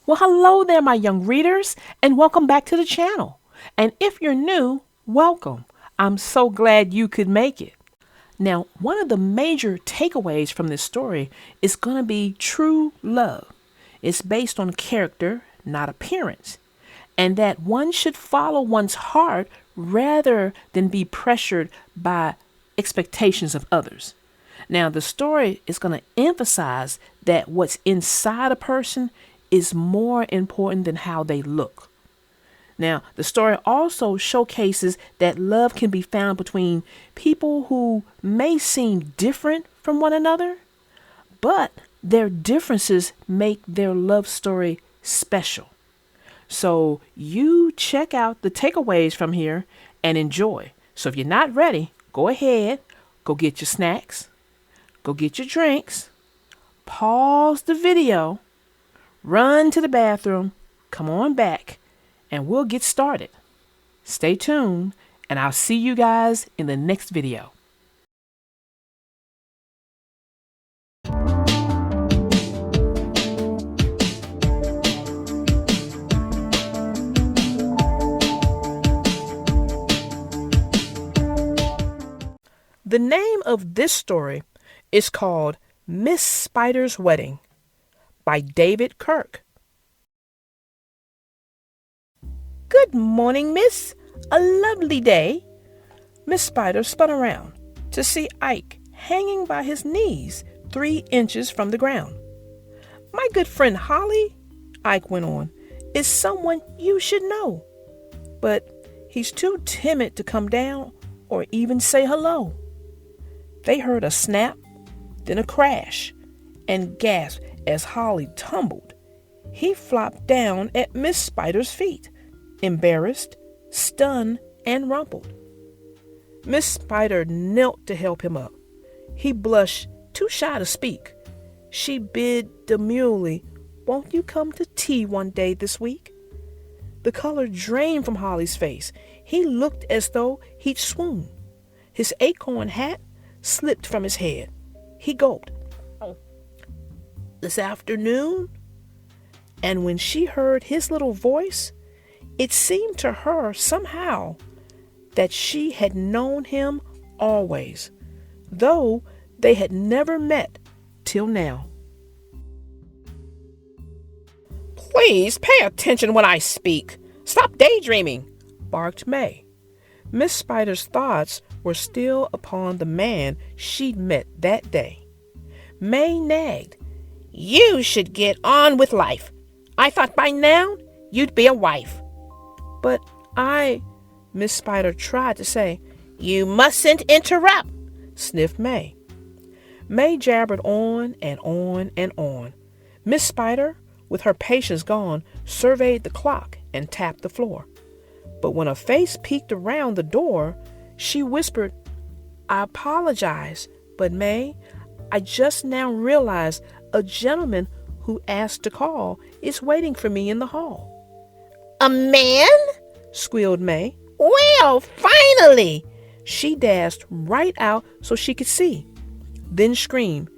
Well, hello there, my young readers, and welcome back to the channel. And if you're new, welcome. I'm so glad you could make it. Now, one of the major takeaways from this story is going to be true love. It's based on character, not appearance, and that one should follow one's heart rather than be pressured by expectations of others. Now, the story is going to emphasize that what's inside a person is more important than how they look. Now, the story also showcases that love can be found between people who may seem different from one another, but their differences make their love story special. So you check out the takeaways from here and enjoy. So if you're not ready, go ahead, go get your snacks, go get your drinks, pause the video, run to the bathroom, come on back, and we'll get started. Stay tuned, and I'll see you guys in the next video. The name of this story is called Miss Spider's Wedding by David Kirk. Good morning, miss. A lovely day. Miss Spider spun around to see Ike hanging by his knees 3 inches from the ground. My good friend Holley, Ike went on, is someone you should know. But he's too timid to come down or even say hello. They heard a snap, then a crash, and gasped as Holley tumbled. He flopped down at Miss Spider's feet, embarrassed, stunned, and rumpled. Miss Spider knelt to help him up. He blushed, too shy to speak. She bid demurely, "Won't you come to tea one day this week?" The color drained from Holley's face. He looked as though he'd swoon. His acorn hat slipped from his head. He gulped. "This afternoon?" And when she heard his little voice, it seemed to her somehow that she had known him always, though they had never met till now. "Please pay attention when I speak. Stop daydreaming," barked May. Miss Spider's thoughts were still upon the man she'd met that day. May nagged. "You should get on with life. I thought by now you'd be a wife." "But Miss Spider tried to say. "You mustn't interrupt," sniffed May. May jabbered on and on and on. Miss Spider, with her patience gone, surveyed the clock and tapped the floor. But when a face peeked around the door, she whispered, "I apologize, but May, I just now realized a gentleman who asked to call is waiting for me in the hall." "A man?" squealed May. "Well, finally!" She dashed right out so she could see, then screamed,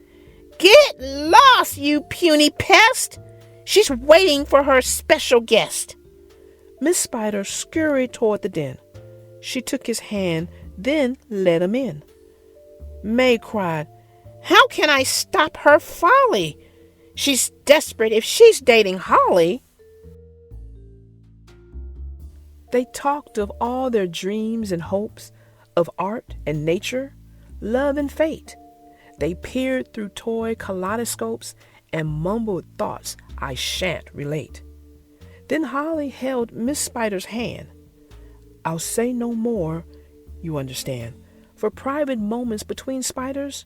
"Get lost, you puny pest! She's waiting for her special guest." Miss Spider scurried toward the den. She took his hand, then led him in. May cried, "How can I stop her folly? She's desperate if she's dating Holley." They talked of all their dreams and hopes, of art and nature, love and fate. They peered through toy kaleidoscopes and mumbled thoughts I shan't relate. Then Holley held Miss Spider's hand. "I'll say no more, you understand, for private moments between spiders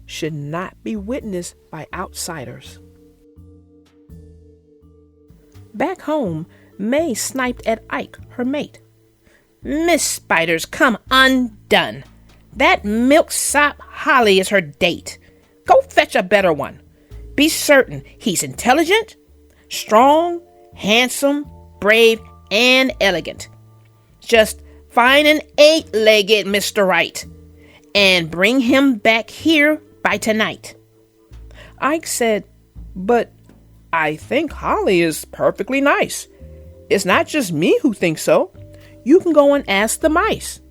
should not be witnessed by outsiders." Back home, May sniped at Ike, her mate. "Miss Spider's come undone. That milksop Holley is her date. Go fetch a better one. Be certain he's intelligent, strong, handsome, brave, and elegant. Just find an 8-legged Mr. Right and bring him back here by tonight." Ike said, "But I think Holley is perfectly nice. It's not just me who thinks so. You can go and ask the mice.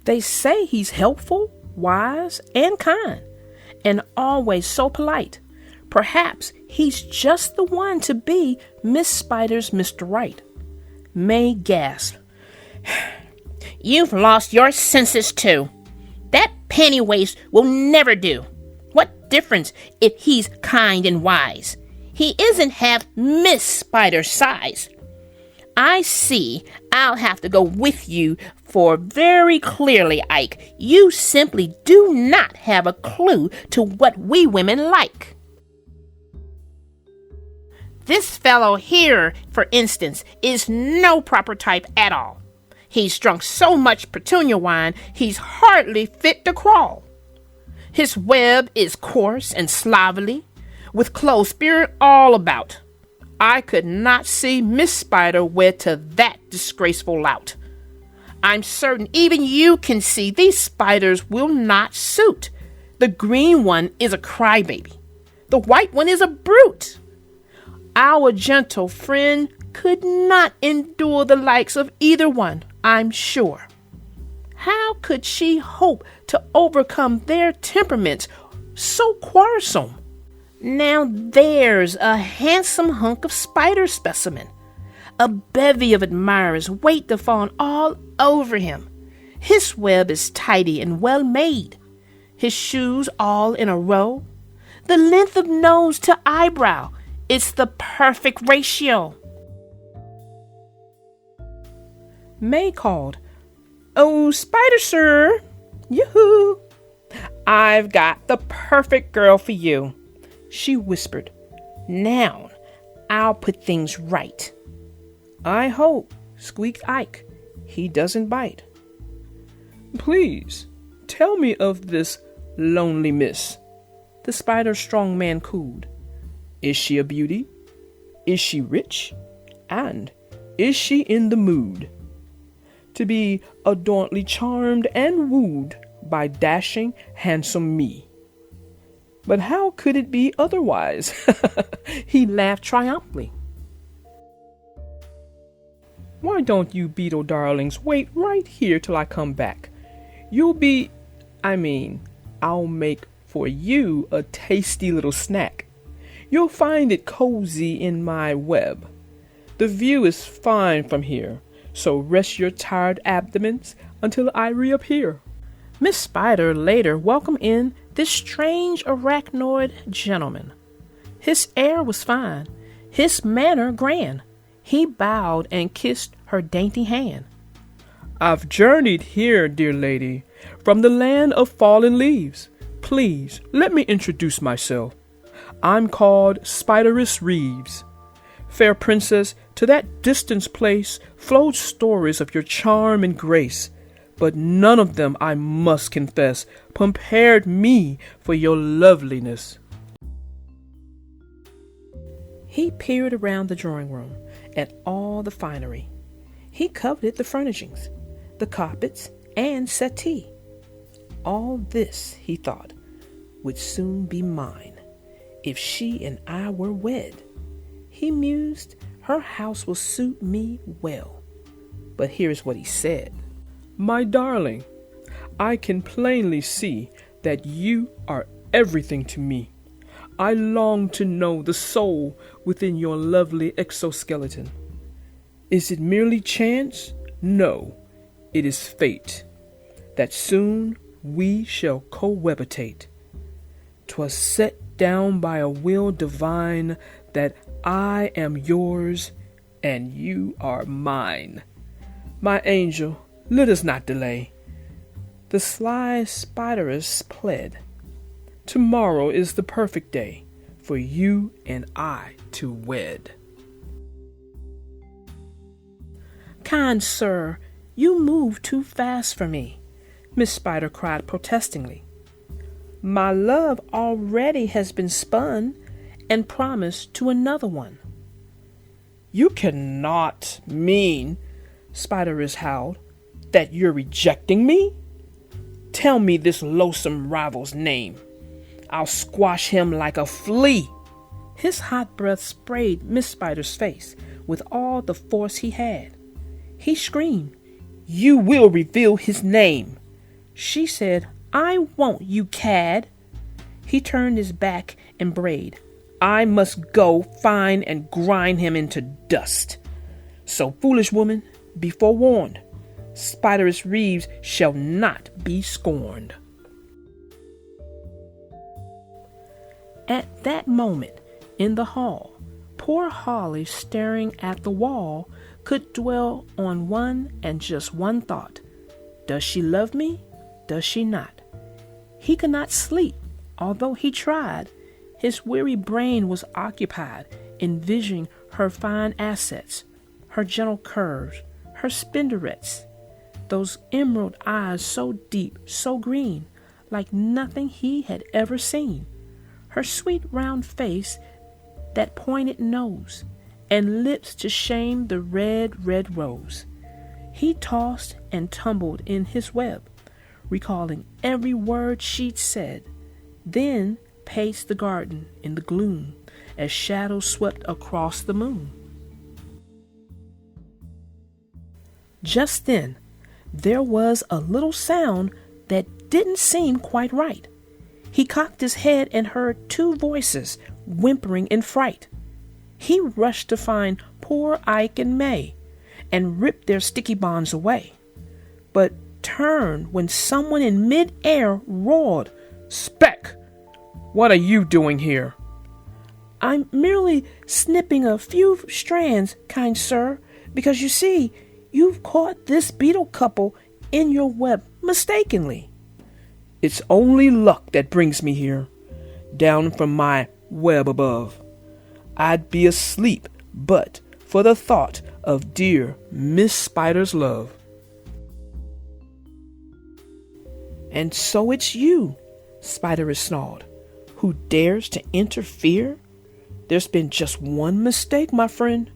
They say he's helpful, wise, and kind, and always so polite. Perhaps he's just the one to be Miss Spider's Mr. Right. May gasped. You've lost your senses too. That penny waste will never do. What difference if he's kind and wise? He isn't half Miss Spider's size. I see I'll have to go with you, for very clearly, Ike, you simply do not have a clue to what we women like. This fellow here, for instance, is no proper type at all. He's drunk so much petunia wine, he's hardly fit to crawl. His web is coarse and slovenly, with clothes spearing all about. I could not see Miss Spider wed to that disgraceful lout. I'm certain even you can see these spiders will not suit. The green one is a crybaby. The white one is a brute. Our gentle friend could not endure the likes of either one, I'm sure. How could she hope to overcome their temperaments so quarrelsome? Now there's a handsome hunk of spider specimen. A bevy of admirers wait to fawn all over him. His web is tidy and well made. His shoes all in a row. The length of nose to eyebrow, it's the perfect ratio. May called, "Oh, Spider, sir! Yoo-hoo! I've got the perfect girl for you," she whispered. "Now, I'll put things right." "I hope," squeaked Ike, "he doesn't bite." "Please, tell me of this lonely miss," the spider's strong man cooed. "Is she a beauty? Is she rich? And is she in the mood to be adornedly charmed and wooed by dashing, handsome me?" But how could it be otherwise? He laughed triumphantly. "Why don't you beetle darlings wait right here till I come back? I'll make for you a tasty little snack. You'll find it cozy in my web. The view is fine from here, so rest your tired abdomens until I reappear." Miss Spider later welcomed in this strange arachnoid gentleman. His air was fine, his manner grand. He bowed and kissed her dainty hand. "I've journeyed here, dear lady, from the land of fallen leaves. Please let me introduce myself. I'm called Spideress Reeves. Fair princess, to that distant place flowed stories of your charm and grace, but none of them, I must confess, compared me for your loveliness." He peered around the drawing room at all the finery. He coveted the furnishings, the carpets, and settee. All this, he thought, would soon be mine if she and I were wed. He mused, her house will suit me well. But here's what he said. "My darling, I can plainly see that you are everything to me. I long to know the soul within your lovely exoskeleton. Is it merely chance? No, it is fate, that soon we shall cohabitate. 'Twas set down by a will divine that I am yours and you are mine. My angel, let us not delay." The sly spideress pled, "Tomorrow is the perfect day for you and I to wed." "Kind sir, you move too fast for me," Miss Spider cried protestingly. "My love already has been spun and promised to another one." "You cannot mean," Spideress howled, "that you're rejecting me? Tell me this loathsome rival's name. I'll squash him like a flea." His hot breath sprayed Miss Spider's face with all the force he had. He screamed, "You will reveal his name." She said, "I won't, you cad." He turned his back and brayed, "I must go find and grind him into dust. So, foolish woman, be forewarned. Spiderous Reeves shall not be scorned." At that moment, in the hall, poor Holley, staring at the wall, could dwell on one and just one thought. Does she love me? Does she not? He could not sleep, although he tried. His weary brain was occupied envisioning her fine assets, her gentle curves, her spinderets, those emerald eyes so deep, so green, like nothing he had ever seen, her sweet round face, that pointed nose, and lips to shame the red, red rose. He tossed and tumbled in his web, recalling every word she'd said, then paced the garden in the gloom as shadows swept across the moon. Just then, there was a little sound that didn't seem quite right. He cocked his head and heard two voices whimpering in fright. He rushed to find poor Ike and May and ripped their sticky bonds away, but turned when someone in mid-air roared, "Speck! What are you doing here?" "I'm merely snipping a few strands, kind sir, because you see, you've caught this beetle couple in your web mistakenly." "It's only luck that brings me here, down from my web above. I'd be asleep but for the thought of dear Miss Spider's love." "And so it's you," Spider snarled, "who dares to interfere? There's been just one mistake, my friend,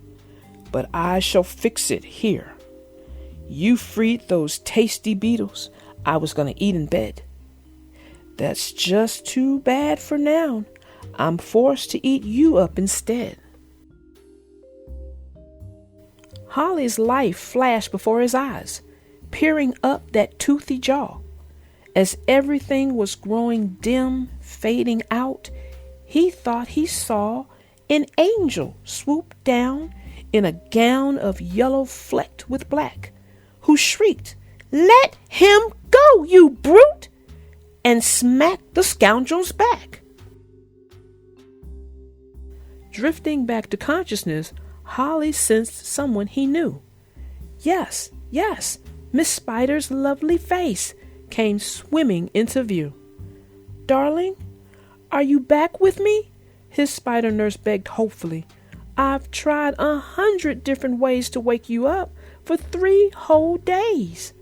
but I shall fix it here. You freed those tasty beetles I was going to eat in bed. That's just too bad for now. I'm forced to eat you up instead." Holley's life flashed before his eyes, peering up that toothy jaw. As everything was growing dim, fading out, he thought he saw an angel swoop down in a gown of yellow flecked with black, who shrieked, "Let him go, you brute!" and smacked the scoundrel's back. Drifting back to consciousness, Holley sensed someone he knew. Yes, Miss Spider's lovely face came swimming into view. "Darling, are you back with me?" his spider nurse begged hopefully. "I've tried 100 different ways to wake you up for 3 whole days."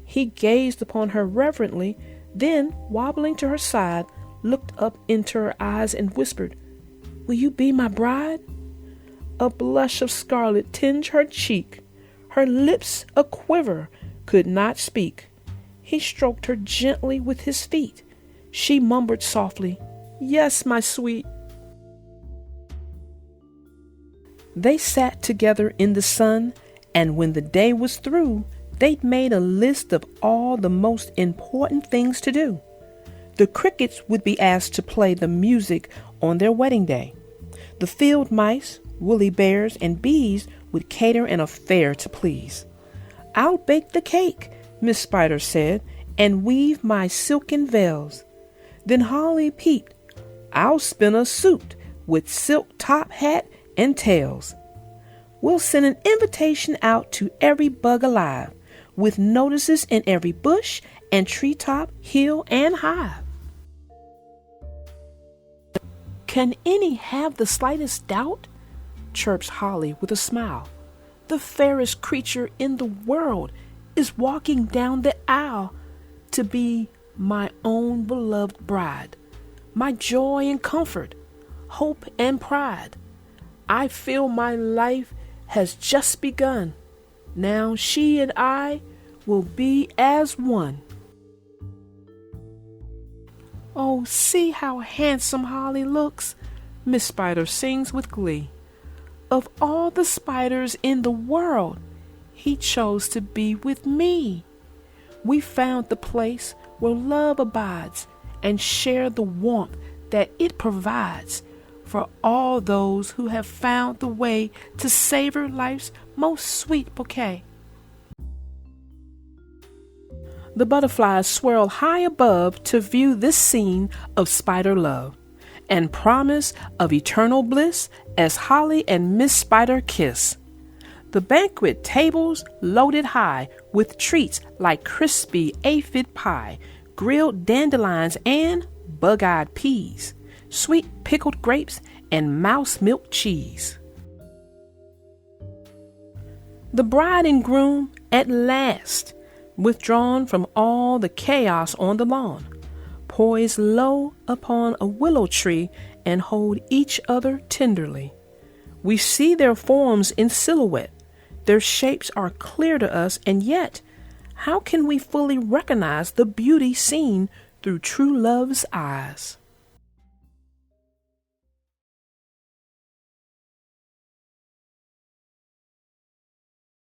He gazed upon her reverently, then, wobbling to her side, looked up into her eyes and whispered, "Will you be my bride?" A blush of scarlet tinged her cheek. Her lips, a quiver, could not speak. He stroked her gently with his feet. She murmured softly, "Yes, my sweet." They sat together in the sun, and when the day was through, they'd made a list of all the most important things to do. The crickets would be asked to play the music on their wedding day. The field mice, woolly bears, and bees would cater an affair to please. "I'll bake the cake," Miss Spider said, "and weave my silken veils." Then Holley peeped, "I'll spin a suit with silk top hat and tails. We'll send an invitation out to every bug alive, with notices in every bush and treetop, hill, and hive." "Can any have the slightest doubt?" chirps Holley with a smile. "The fairest creature in the world is walking down the aisle to be my own beloved bride, my joy and comfort, hope and pride. I feel my life has just begun. Now she and I will be as one." "Oh, see how handsome Holley looks," Miss Spider sings with glee. Of all the spiders in the world, he chose to be with me. We found the place where love abides and share the warmth that it provides for all those who have found the way to savor life's most sweet bouquet. The butterflies swirl high above to view this scene of spider love and promise of eternal bliss as Holley and Miss Spider kiss. The banquet tables loaded high with treats like crispy aphid pie, grilled dandelions and bug-eyed peas, sweet pickled grapes and mouse milk cheese. The bride and groom at last, withdrawn from all the chaos on the lawn, poise low upon a willow tree and hold each other tenderly. We see their forms in silhouette. Their shapes are clear to us, and yet, how can we fully recognize the beauty seen through true love's eyes?